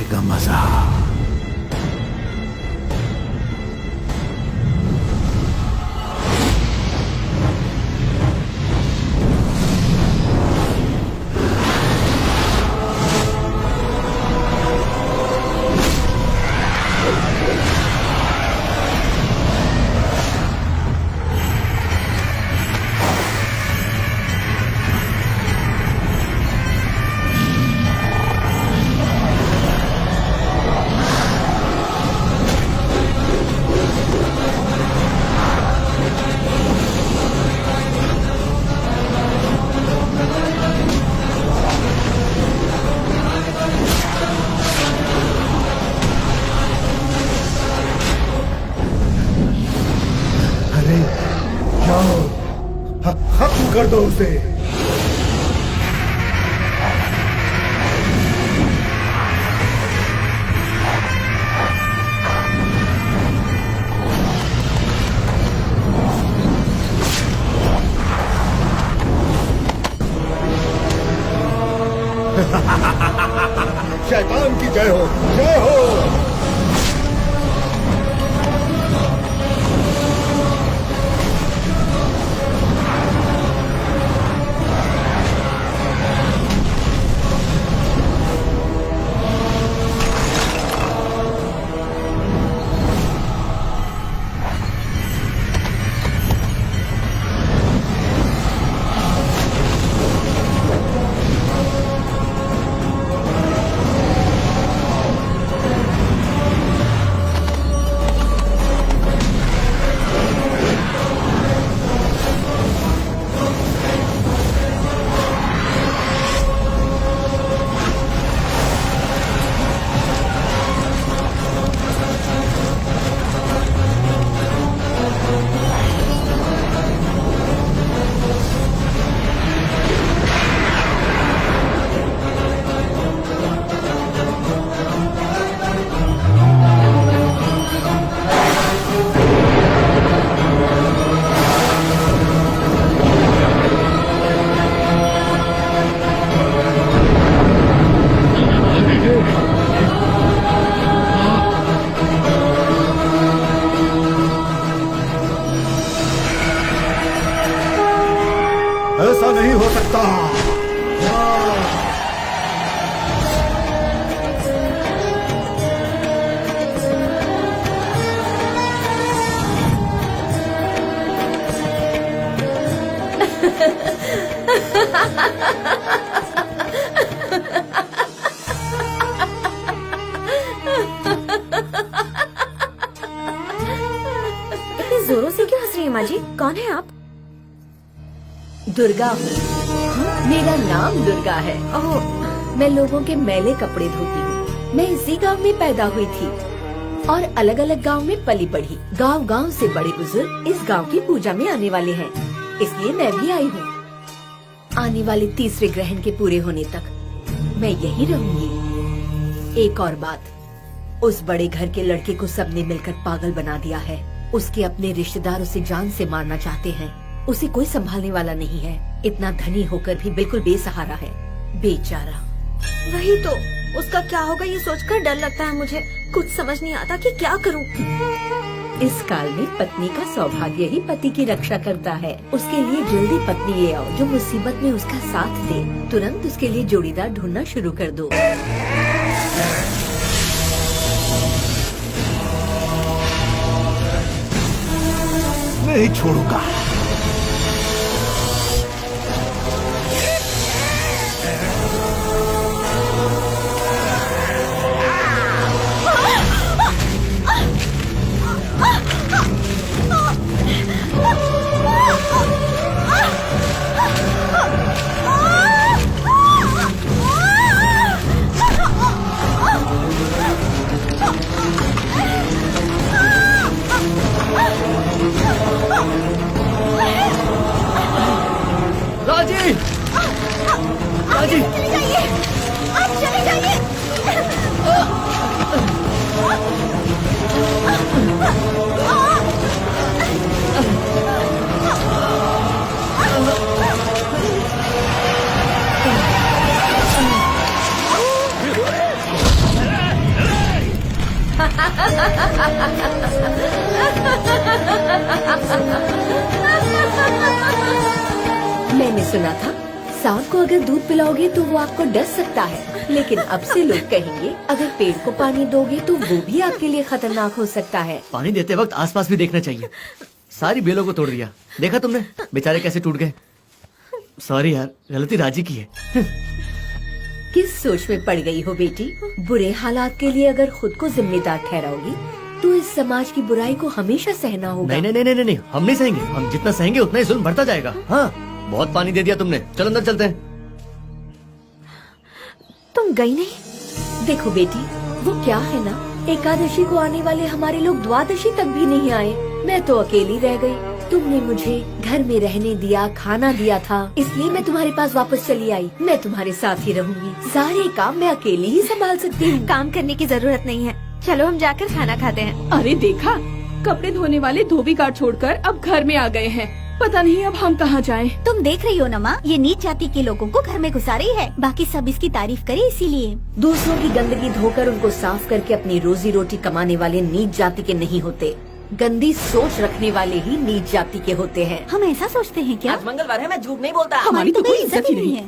आएगा मजा। खत्म कर दो उसे। शैतान की जय हो, जय हो। ऐसा नहीं हो सकता। इतनी जोरों से क्यों हंस रही है माँ जी? कौन है आप? दुर्गा हूँ। मेरा नाम दुर्गा है। ओह, मैं लोगों के मैले कपड़े धोती हूँ। मैं इसी गांव में पैदा हुई थी और अलग अलग गांव में पली बढ़ी। गांव गांव से बड़े बुजुर्ग इस गांव की पूजा में आने वाले हैं, इसलिए मैं भी आई हूँ। आने वाले तीसरे ग्रहण के पूरे होने तक मैं यही रहूंगी। एक और बात, उस बड़े घर के लड़के को सबने मिलकर पागल बना दिया है। उसके अपने रिश्तेदार उसे जान से मारना चाहते हैं। उसे कोई संभालने वाला नहीं है। इतना धनी होकर भी बिल्कुल बेसहारा है, बेचारा। वही तो, उसका क्या होगा ये सोचकर डर लगता है मुझे। कुछ समझ नहीं आता कि क्या करूं। इस काल में पत्नी का सौभाग्य ही पति की रक्षा करता है। उसके लिए जल्दी पत्नी ले आओ जो मुसीबत में उसका साथ दे। तुरंत उसके लिए जोड़ीदार ढूंढना शुरू कर दो। नहीं छोड़ूंगा। राजी! राजी! चले जाइए, आप चले जाइए। मैंने सुना था सांप को अगर दूध पिलाओगे तो वो आपको डस सकता है, लेकिन अब से लोग कहेंगे अगर पेड़ को पानी दोगे तो वो भी आपके लिए खतरनाक हो सकता है। पानी देते वक्त आसपास भी देखना चाहिए। सारी बेलों को तोड़ दिया, देखा तुमने बेचारे कैसे टूट गए। सॉरी यार, गलती राजी की है। किस सोच में पड़ गई हो बेटी? बुरे हालात के लिए अगर खुद को जिम्मेदार ठहराओगी तो इस समाज की बुराई को हमेशा सहना होगा। नहीं नहीं नहीं नहीं नहीं, हम नहीं सहेंगे। हम जितना सहेंगे उतना ही जुल्म बढ़ता जाएगा। हाँ, बहुत पानी दे दिया तुमने, चलो अंदर चलते हैं। तुम गई नहीं? देखो बेटी, वो क्या है ना, एकादशी को आने वाले हमारे लोग द्वादशी तक भी नहीं आए। मैं तो अकेली रह गई। तुमने मुझे घर में रहने दिया, खाना दिया था, इसलिए मैं तुम्हारे पास वापस चली आई। मैं तुम्हारे साथ ही रहूंगी, सारे काम मैं अकेली ही संभाल सकती हूँ। काम करने की जरूरत नहीं है, चलो हम जाकर खाना खाते हैं। अरे देखा, कपड़े धोने वाले धोबी गार्ड छोड़कर अब घर में आ गए हैं। पता नहीं अब हम कहाँ जाएं। तुम देख रही हो ना माँ, ये नीच जाति के लोगों को घर में घुसा रही है। बाकी सब इसकी तारीफ करे इसीलिए। दूसरों की गंदगी धोकर उनको साफ करके अपनी रोजी रोटी कमाने वाले नीच जाति के नहीं होते, गंदी सोच रखने वाले ही नीच जाति के होते हैं। हम ऐसा सोचते हैं क्या? आज मंगलवार है, मैं झूठ नहीं बोलता। हमारी तो कोई इज्जत ही नहीं है।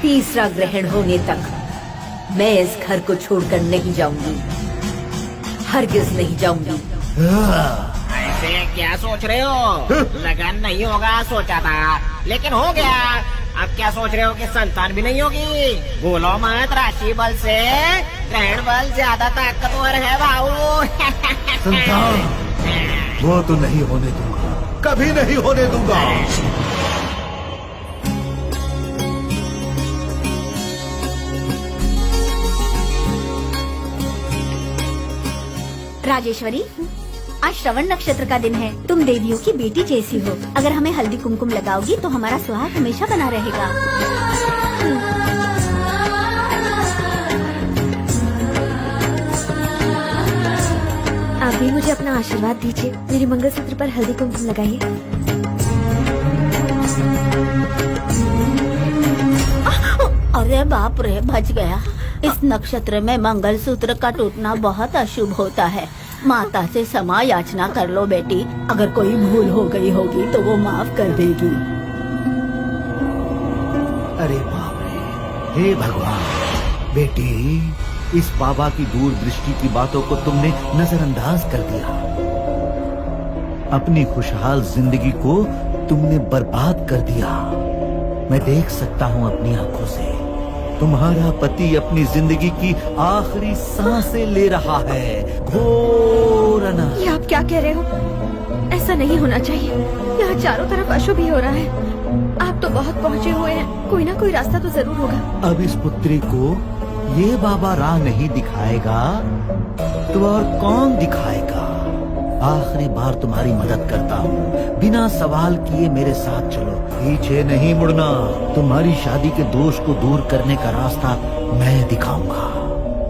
तीसरा ग्रहण होने तक मैं इस घर को छोड़कर नहीं जाऊंगी, हरगिज नहीं जाऊंगी। ऐसे क्या सोच रहे हो? लगन नहीं होगा सोचा था, लेकिन हो गया। अब क्या सोच रहे हो कि संतान भी नहीं होगी? बोलो मत, राशि बल से ग्रहण बल ज्यादा ताकतवर है भाऊ। संतान वो तो नहीं होने दूंगा, कभी नहीं होने दूंगा। राजेश्वरी, आज श्रवण नक्षत्र का दिन है। तुम देवियों की बेटी जैसी हो। अगर हमें हल्दी कुमकुम लगाओगी तो हमारा सुहाग हमेशा बना रहेगा। आप भी मुझे अपना आशीर्वाद दीजिए। मेरे मंगलसूत्र पर हल्दी कुमकुम लगाइए। अरे बाप रे, बच गया। इस नक्षत्र में मंगलसूत्र का टूटना बहुत अशुभ होता है। माता से क्षमा याचना कर लो बेटी। अगर कोई भूल हो गई होगी तो वो माफ कर देगी। अरे बाप रे, हे भगवान। बेटी, इस बाबा की दूरदृष्टि की बातों को तुमने नजरअंदाज कर दिया। अपनी खुशहाल जिंदगी को तुमने बर्बाद कर दिया। मैं देख सकता हूँ अपनी आंखों से, तुम्हारा पति अपनी जिंदगी की आखिरी सांसें ले रहा है। घोर अनर्थ। ये आप क्या कह रहे हो? ऐसा नहीं होना चाहिए। यहाँ चारों तरफ अशुभ ही हो रहा है। आप तो बहुत पहुँचे हुए हैं, कोई ना कोई रास्ता तो जरूर होगा। अब इस पुत्री को ये बाबा राह नहीं दिखाएगा तो और कौन दिखाएगा? आखिरी बार तुम्हारी मदद करता हूँ, बिना सवाल किए मेरे साथ चलो, पीछे नहीं मुड़ना। तुम्हारी शादी के दोष को दूर करने का रास्ता मैं दिखाऊंगा।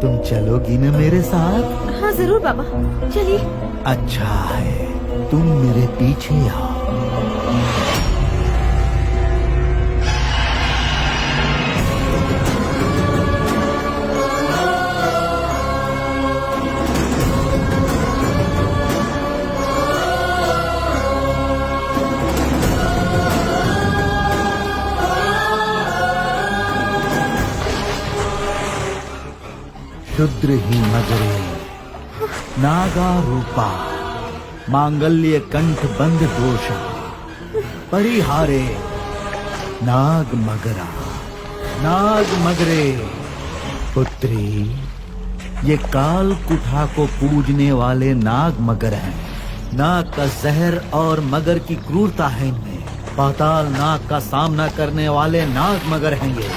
तुम चलोगी ना मेरे साथ? हाँ जरूर बाबा, चलिए। अच्छा है, तुम मेरे पीछे आओ। शुद्र ही मगरे नागा रूपा मांगल्य कंठ बंद दोषा परिहारे नाग मगरा नाग मगरे। पुत्री, ये काल कुठा को पूजने वाले नाग मगर हैं। नाग का जहर और मगर की क्रूरता है इनमें। पाताल नाग का सामना करने वाले नाग मगर हैं ये।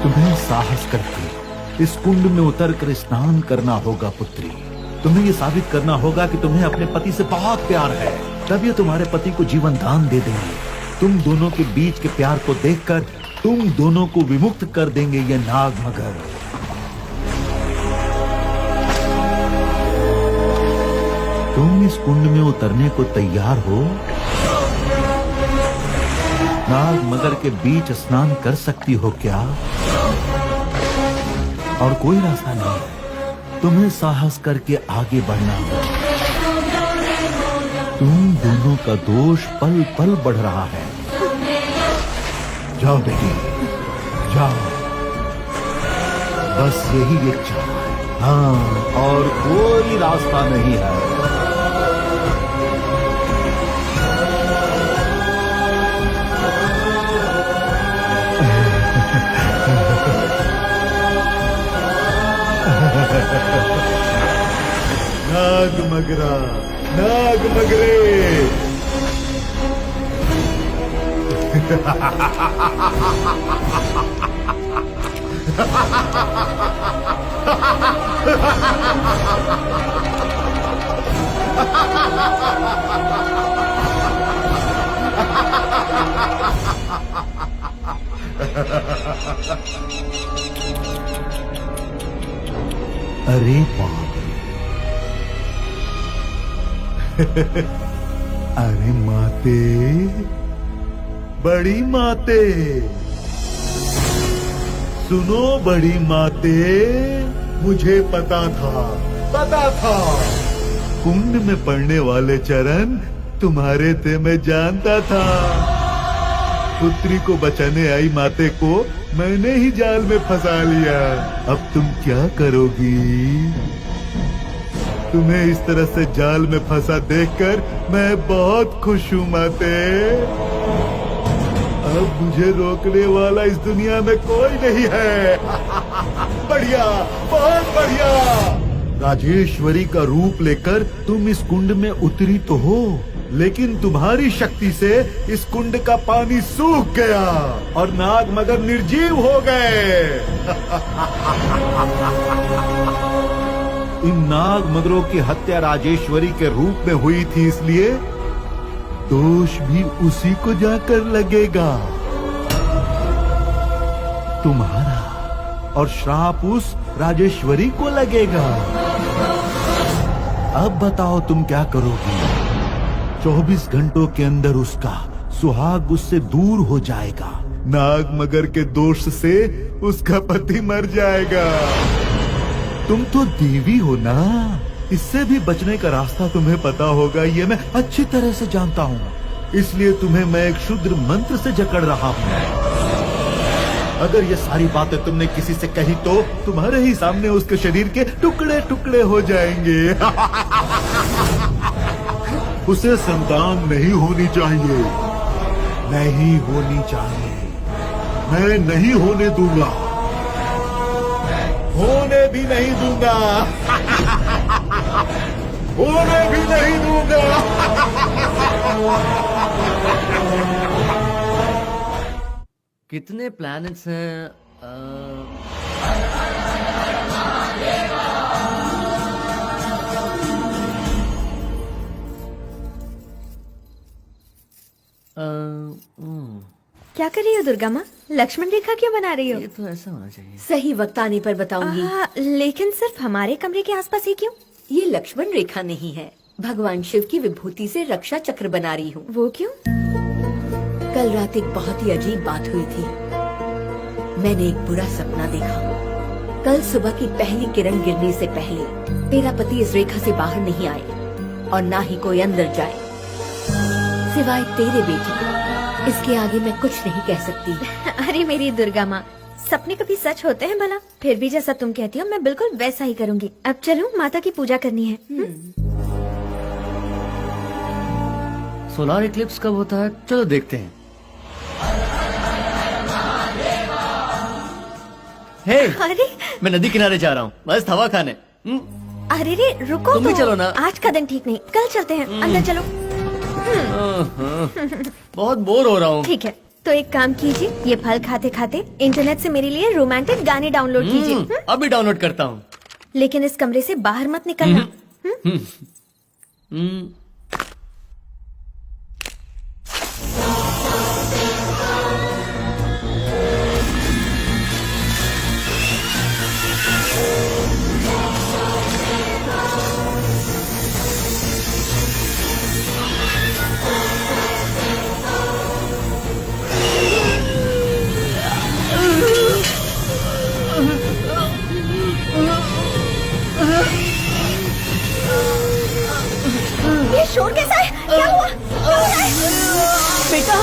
तुम्हें साहस करके इस कुंड में उतरकर स्नान करना होगा पुत्री। तुम्हें ये साबित करना होगा कि तुम्हें अपने पति से बहुत प्यार है, तब ये तुम्हारे पति को जीवन दान दे देंगे। तुम दोनों के बीच के प्यार को देखकर तुम दोनों को विमुक्त कर देंगे ये नाग मगर। तुम इस कुंड में उतरने को तैयार हो? नाग मगर के बीच स्नान कर सकती हो क्या? और कोई रास्ता नहीं है। तुम्हें साहस करके आगे बढ़ना होगा। तुम दोनों का दोष पल पल बढ़ रहा है। जाओ बेटी, जाओ। बस यही एक चाह है। हाँ, और कोई रास्ता नहीं है। नाग मगरा, नाग मगरे। अरे बाप रे। अरे माते, बड़ी माते, सुनो बड़ी माते, मुझे पता था कुंड में पड़ने वाले चरण तुम्हारे थे, मैं जानता था। पुत्री को बचाने आई माते को मैंने ही जाल में फंसा लिया। अब तुम क्या करोगी? तुम्हें इस तरह से जाल में फंसा देखकर मैं बहुत खुश हूँ माते। अब मुझे रोकने वाला इस दुनिया में कोई नहीं है। बढ़िया, बहुत बढ़िया। राजेश्वरी का रूप लेकर तुम इस कुंड में उतरी तो हो, लेकिन तुम्हारी शक्ति से इस कुंड का पानी सूख गया और नाग मगर निर्जीव हो गए। इन नाग मगरों की हत्या राजेश्वरी के रूप में हुई थी, इसलिए दोष भी उसी को जाकर लगेगा। तुम्हारा और श्राप उस राजेश्वरी को लगेगा। अब बताओ तुम क्या करोगी? 24 घंटों के अंदर उसका सुहाग उससे दूर हो जाएगा। नाग मगर के दोष से उसका पति मर जाएगा। तुम तो देवी हो ना, इससे भी बचने का रास्ता तुम्हें पता होगा, ये मैं अच्छी तरह से जानता हूँ। इसलिए तुम्हें मैं एक क्षुद्र मंत्र से जकड़ रहा हूँ। अगर ये सारी बातें तुमने किसी से कही तो तुम्हारे ही सामने उसके शरीर के टुकड़े टुकड़े हो जाएंगे। उसे संतान नहीं होनी चाहिए, नहीं होनी चाहिए। मैं नहीं होने दूंगा, होने भी नहीं दूंगा, होने भी नहीं दूंगा। कितने प्लैनेट्स हैं? क्या कर रही हो दुर्गा माँ? लक्ष्मण रेखा क्यों बना रही हो? ये तो ऐसा होना चाहिए। सही वक्त आने पर बताऊंगी। लेकिन सिर्फ हमारे कमरे के आसपास ही क्यों? ये लक्ष्मण रेखा नहीं है, भगवान शिव की विभूति से रक्षा चक्र बना रही हूँ। वो क्यों? कल रात एक बहुत ही अजीब बात हुई थी। मैंने एक बुरा सपना देखा। कल सुबह की पहली किरण गिरने से पहले तेरा पति इस रेखा से बाहर नहीं आए और ना ही कोई अंदर जाए, सिवाय तेरे बेटे। इसके आगे मैं कुछ नहीं कह सकती। अरे मेरी दुर्गा माँ, सपने कभी सच होते हैं भला? फिर भी जैसा तुम कहती हो मैं बिल्कुल वैसा ही करूँगी। अब चलो, माता की पूजा करनी है। सोलार इक्लिप्स कब होता है? चलो देखते हैं। हे, अरे मैं नदी किनारे जा रहा हूँ, बस हवा खाने। अरे रे रुको, तुम भी चलो ना। आज का दिन ठीक नहीं, कल चलते हैं। अंदर चलो। बहुत बोर हो रहा हूँ। ठीक है, तो एक काम कीजिए, ये फल खाते खाते इंटरनेट से मेरे लिए रोमांटिक गाने डाउनलोड कीजिए। अभी डाउनलोड करता हूँ। लेकिन इस कमरे से बाहर मत निकलना। ये शोर कैसा है? क्या हुआ? क्या हो रहा है? बेटा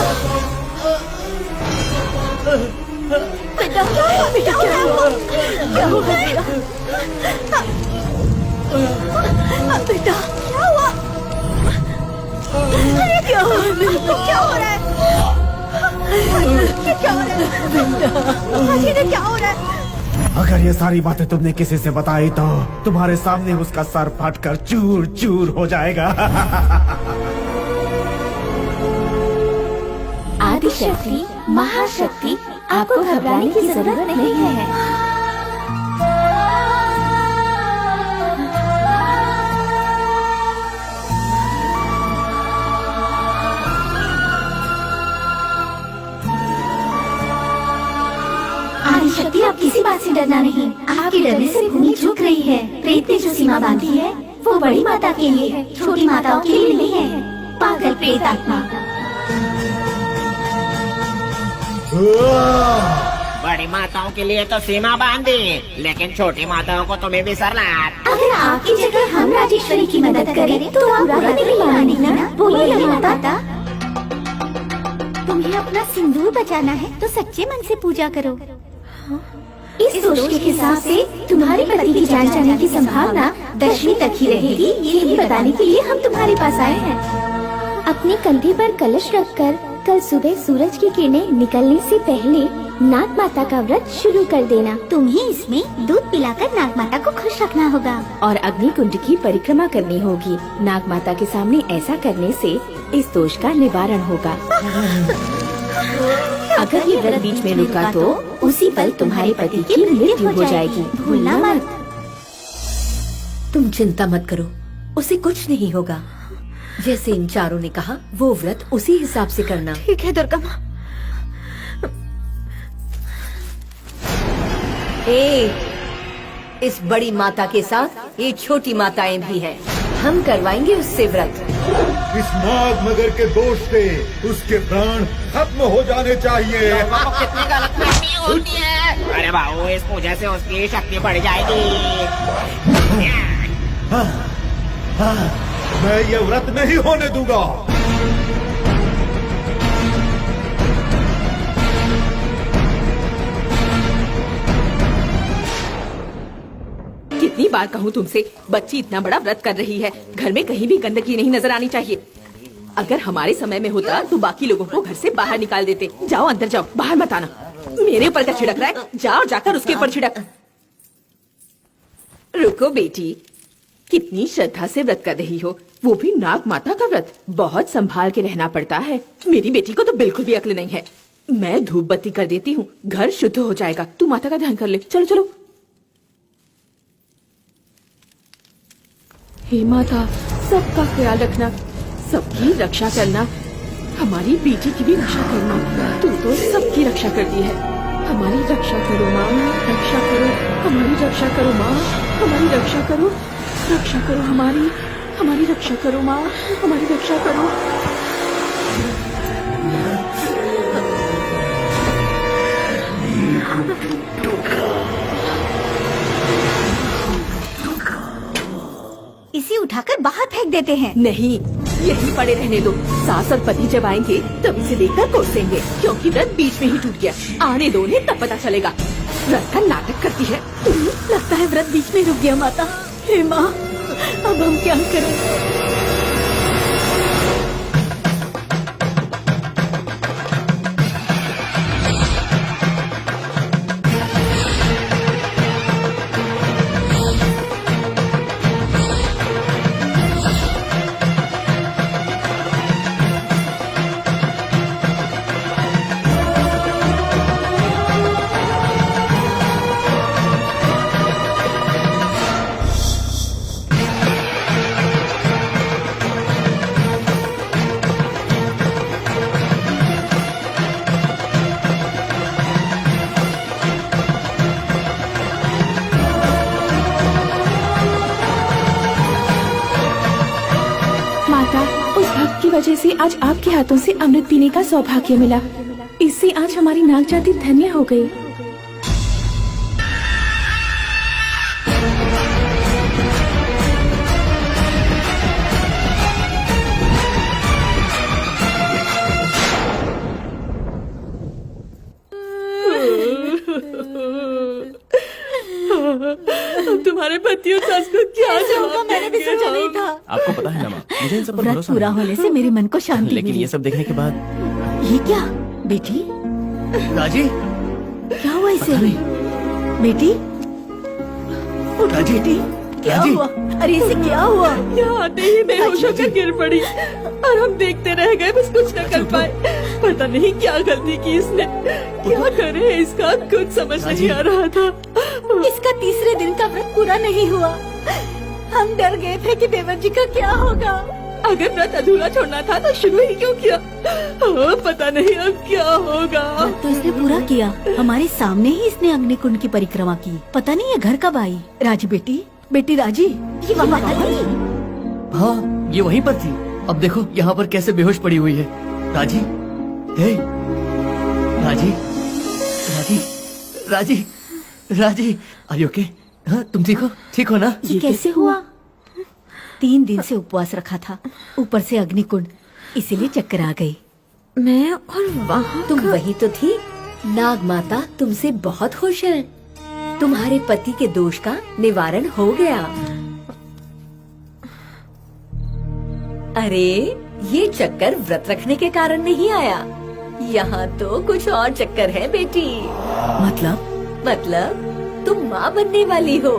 बेटा क्या हुआ? बेटा क्या हुआ? क्या हुआ बेटा? बेटा क्या हुआ? अरे क्या हो रहा है? ये क्या हो रहा है? आखिर क्या हो रहा है? अगर ये सारी बातें तुमने किसी से बताई तो तुम्हारे सामने उसका सर फटकर चूर चूर हो जाएगा। आदिशक्ति, महाशक्ति, आपको घबराने की जरूरत नहीं है। आदिशक्ति, आप किसी बात से डरना नहीं। आपके डरने से भूमि झुक रही है। प्रेत ने जो सीमा बांधी है वो बड़ी माता के लिए है, छोटी माताओं के लिए नहीं है। पागल प्रेत आत्मा। बड़ी माताओं के लिए तो सीमा बांधी, लेकिन छोटी माताओं को तुम्हें भी सर लात। अगर आपकी जगह हम राजेश्वरी की मदद करें तो आप बुरा नहीं मानेंगे ना? बोलिए माता। तुम्हें अपना सिंदूर बचाना है तो सच्चे मन से पूजा करो। इस दोष के हिसाब से तुम्हारे पति की जान जाने की संभावना 10वीं तक ही रहेगी। ये बताने के लिए हम तुम्हारे पास आए हैं। अपने कंधे पर कलश रखकर कल सुबह सूरज की किरणें निकलने से पहले नाग माता का व्रत शुरू कर देना। तुम्हें इसमें दूध पिलाकर नाग माता को खुश रखना होगा और अग्नि कुंड की परिक्रमा करनी होगी। नाग माता के सामने ऐसा करने से इस दोष का निवारण होगा। अगर ये व्रत बीच में रुका तो उसी पल तुम्हारे पति की मृत्यु हो जाएगी। भूलना मत। तुम चिंता मत करो, उसे कुछ नहीं होगा। जैसे इन चारों ने कहा वो व्रत उसी हिसाब से करना। ठीक है दुर्गा माँ। इस बड़ी माता के साथ ये छोटी माताएं भी हैं। हम करवाएंगे उससे व्रत। इस नाग मगर के दोष से उसके प्राण खत्म हो जाने चाहिए। कितनी गलतफहमी होती है। अरे बाबू, इस पूजा से उसकी शक्ति बढ़ जाएगी। मैं ये व्रत नहीं होने दूंगा। कितनी बार कहूँ तुमसे, बच्ची इतना बड़ा व्रत कर रही है, घर में कहीं भी गंदगी नहीं नजर आनी चाहिए। अगर हमारे समय में होता तो बाकी लोगों को घर से बाहर निकाल देते। जाओ अंदर जाओ, बाहर मत आना। मेरे ऊपर क्या छिड़क रहा है? जाओ जाकर उसके ऊपर छिड़क। रुको बेटी, कितनी श्रद्धा से व्रत कर रही हो, वो भी नाग माता का व्रत। बहुत संभाल के रहना पड़ता है। मेरी बेटी को तो बिल्कुल भी अक्ल नहीं है। मैं धूप बत्ती कर देती हूँ, घर शुद्ध हो जाएगा। तू माता का ध्यान कर ले। चलो चलो। हे माता, सबका ख्याल रखना, सबकी रक्षा करना, हमारी बेटी की भी रक्षा करना। तू तो सबकी रक्षा करती है। हमारी रक्षा करो माँ, रक्षा करो, हमारी रक्षा करो माँ, हमारी रक्षा करो, रक्षा करो हमारी रक्षा करो माँ, हमारी रक्षा करो। इसे उठाकर बाहर फेंक देते हैं। नहीं, यही पड़े रहने दो। सास और पति जब आएंगे तब इसे देखकर कोसेंगे, क्योंकि व्रत बीच में ही टूट गया। आने दो उन्हें, तब पता चलेगा। व्रत का नाटक करती है। लगता है व्रत बीच में रुक गया माता। हे माँ, अब हम क्या करें? वजह से आज आपके हाथों से अमृत पीने का सौभाग्य मिला। इससे आज हमारी नाग जाति धन्य हो गई। को क्या जवाब मैंने भी देंगे सोचा हम? नहीं था। आपको पता है ना माँ, मुझे इन सब पर व्रत भरोसा पूरा नहीं होने से मेरे मन को है। शांति लेकिन मिली। ये सब देखने के बाद ये क्या बेटी, राजी, क्या हुआ इसे? पता नहीं। बेटी उठो राजी, बेटी, क्या राजी। हुआ? अरे इसे क्या हुआ? यहाँ आते ही बेहोश होकर गिर पड़ी और हम देखते रह गए, बस कुछ न कर पाए। पता नहीं क्या गलती की इसने, क्या करे इसका कुछ समझ नहीं आ रहा था। इसका तीसरे दिन का व्रत पूरा नहीं हुआ। हम डर गए थे कि देवर जी का क्या होगा। अगर व्रत अधूरा छोड़ना था तो शुरू ही क्यों किया? पता नहीं अब क्या होगा। तो इसने पूरा किया, हमारे सामने ही इसने अग्निकुंड की परिक्रमा की। पता नहीं ये घर कब आई। राजी बेटी, बेटी राजी, ये वहाँ आई। हाँ, ये वहीं पर थी। अब देखो यहाँ पर कैसे बेहोश पड़ी हुई है। राजी, हे, राजी, राजी, राजी, राजी, आर यू ओके? हाँ, तुम ठीक हो ना? ये कैसे हुआ? 3 दिन से उपवास रखा था, ऊपर से अग्निकुंड, इसीलिए चक्कर आ गई। मैं और वहाँ तुम वही तो थी। नाग माता तुमसे बहुत खुश है। तुम्हारे पति के दोष का निवारण हो गया। अरे ये चक्कर व्रत रखने के कारण नहीं आया, यहाँ तो कुछ और चक्कर है बेटी। मतलब तुम माँ बनने वाली हो।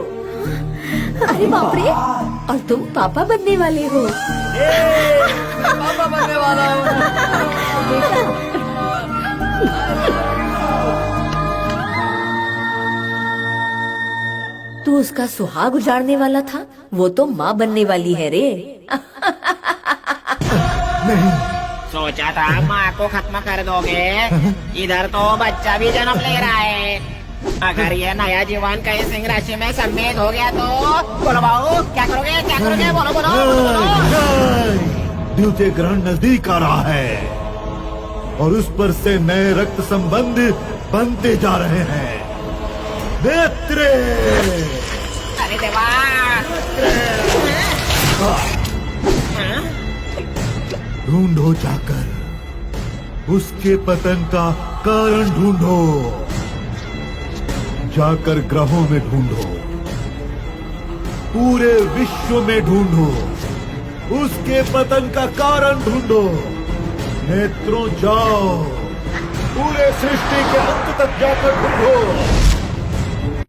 अरे बाप रे, और तुम पापा बनने वाले हो। पापा बनने वाला हूँ। तू उसका सुहाग उजाड़ने वाला था, वो तो माँ बनने वाली है रे। सोचा था माँ को खत्म कर दोगे, इधर तो बच्चा भी जन्म ले रहा है। अगर ये नया जीवन कहीं सिंह राशि में सम्मिलित हो गया तो बोलो बाबू, क्या करोगे? क्या करोगे? बोलो बोलो, बोलो। द्वितीय ग्रहण नजदीक आ रहा है और उस पर से नए रक्त संबंध बनते जा रहे हैं। नेत्रे, अरे देवा, ढूंढो जाकर उसके पतन का कारण ढूंढो। जाकर ग्रहों में ढूंढो, पूरे विश्व में ढूंढो, उसके पतन का कारण ढूंढो। नेत्रों जाओ, पूरे सृष्टि के अंत तक जाकर ढूंढो।